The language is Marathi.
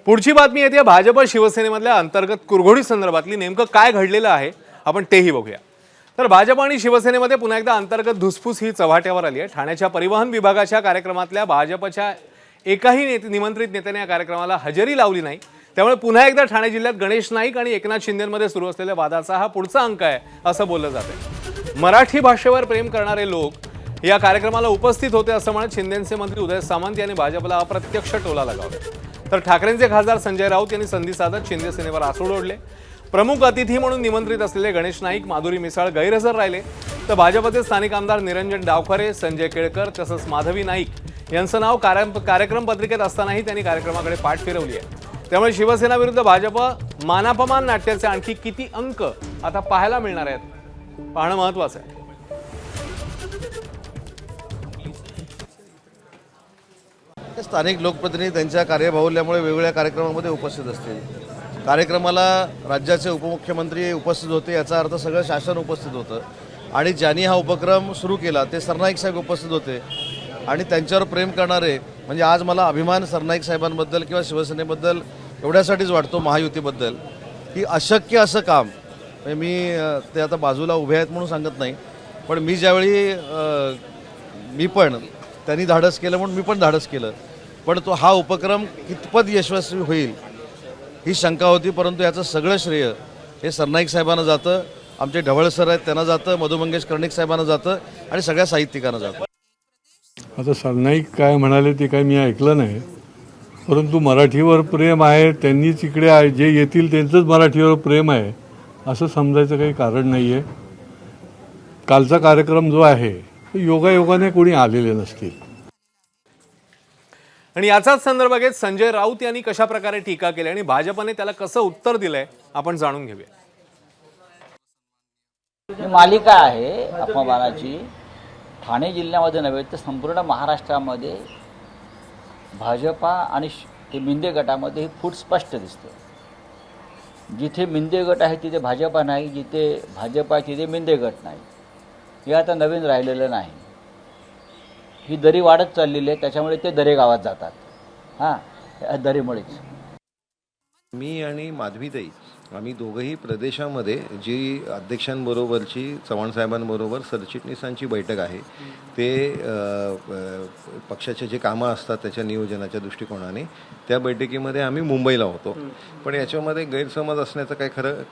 पुढची बातमी येते भाजप शिवसेनेमधल्या अंतर्गत कुरघोडी संदर्भातली नेमकं काय घडलेलं आहे आपण तेही बघूया। तर भाजप आणि शिवसेनेमध्ये पुन्हा एकदा अंतर्गत धुसफूस ही चव्हाट्यावर आली आहे। ठाण्याच्या परिवहन विभागाच्या कार्यक्रमातल्या भाजपच्या एकाही निमंत्रित नेत्याने या कार्यक्रमाला हजेरी लावली नाही। त्यामुळे पुन्हा एकदा ठाणे जिल्ह्यात गणेश नाईक आणि एकनाथ शिंदेमध्ये सुरू असलेल्या वादाचा हा पुढचा अंक आहे असं बोललं जातंय। मराठी भाषेवर प्रेम करणारे लोक या कार्यक्रमाला उपस्थित होते असं म्हणत शिंदेचे मंत्री उदय सामंत यांनी भाजपला अप्रत्यक्ष टोला लगावला। तर ठाकरेंचे खासदार संजय राऊत यांनी संधी साधत शिंदे सेनेवर आसूड ओढले। प्रमुख अतिथी म्हणून निमंत्रित असलेले गणेश नाईक, माधुरी मिसाळ गैरहजर राहिले। तर भाजपचे स्थानिक आमदार निरंजन डावखरे, संजय केळकर तसंच माधवी नाईक यांचं नाव कार्यक्रम पत्रिकेत असतानाही त्यांनी कार्यक्रमाकडे पाठ फिरवली आहे। त्यामुळे शिवसेना विरुद्ध भाजप मानापमान नाट्याचे आणखी किती अंक आता पाहायला मिळणार आहेत पाहणं महत्त्वाचं आहे। स्थानिक लोकप्रतिनिधी त्यांच्या कार्यबाहुल्यामुळे वेगवेगळ्या कार्यक्रमांमध्ये उपस्थित असतील। कार्यक्रमाला राज्याचे उपमुख्यमंत्री उपस्थित होते, याचा अर्थ सगळं शासन उपस्थित होतं आणि ज्यांनी हा उपक्रम सुरू केला ते सरनाईक साहेब उपस्थित होते आणि त्यांच्यावर प्रेम करणारे म्हणजे आज मला अभिमान सरनाईक साहेबांबद्दल किंवा शिवसेनेबद्दल एवढ्यासाठीच वाटतो, महायुतीबद्दल, की अशक्य असं काम म्हणजे मी ते आता बाजूला उभे आहेत म्हणून सांगत नाही, पण मी ज्यावेळी मी पण त्यांनी धाडस केलं म्हणून मी पण धाडस केलं, पण तो हा उपक्रम कितपत यशस्वी होईल ही शंका होती। परंतु याचं सगळं श्रेय हे सरनाईक साहेबांना जातं, आमचे ढवळ सर आहेत त्यांना जातं, मधु मंगेश कर्णिक साहेबांना जातं आणि सगळ्या साहित्यिकांना जातं। आता सरनाईक काय म्हणाले ते काय मी ऐकलं नाही, परंतु मराठीवर प्रेम आहे, त्यांनीच इकडे आहे, जे येतील त्यांचंच मराठीवर प्रेम आहे असं समजायचं काही कारण नाही आहे। कालचा कार्यक्रम जो आहे योगायोगाने कोणी आलेले नसतील। आणि याचाच संदर्भ घेत संजय राऊत यांनी कशा प्रकारे टीका केली आणि भाजपने त्याला कसं उत्तर दिलंय आपण जाणून घेऊया। ही मालिका आहे अपमानाची। ठाणे जिल्ह्यामध्ये नव्हे तर संपूर्ण महाराष्ट्रामध्ये भाजपा आणि ते मिंदे गटामध्ये ही फूट स्पष्ट दिसते। जिथे मिंदे गट आहे तिथे भाजपा नाही, जिथे भाजपा आहे तिथे मिंदे गट नाही। हे आता नवीन राहिलेलं नाही, ही दरी वाढत चाललेली आहे, त्याच्यामुळे ते दरे गावात जातात। हां, या दरीमुळेच मी आणि माधवीताई आम्ही दोघंही प्रदेशामध्ये जी अध्यक्षांबरोबरची चव्हाण साहेबांबरोबर सरचिटणीसांची बैठक आहे ते पक्षाचे जे कामं असतात त्याच्या नियोजनाच्या दृष्टिकोनाने त्या बैठकीमध्ये आम्ही मुंबईला होतो। पण याच्यामध्ये गैरसमज असण्याचं काही खरं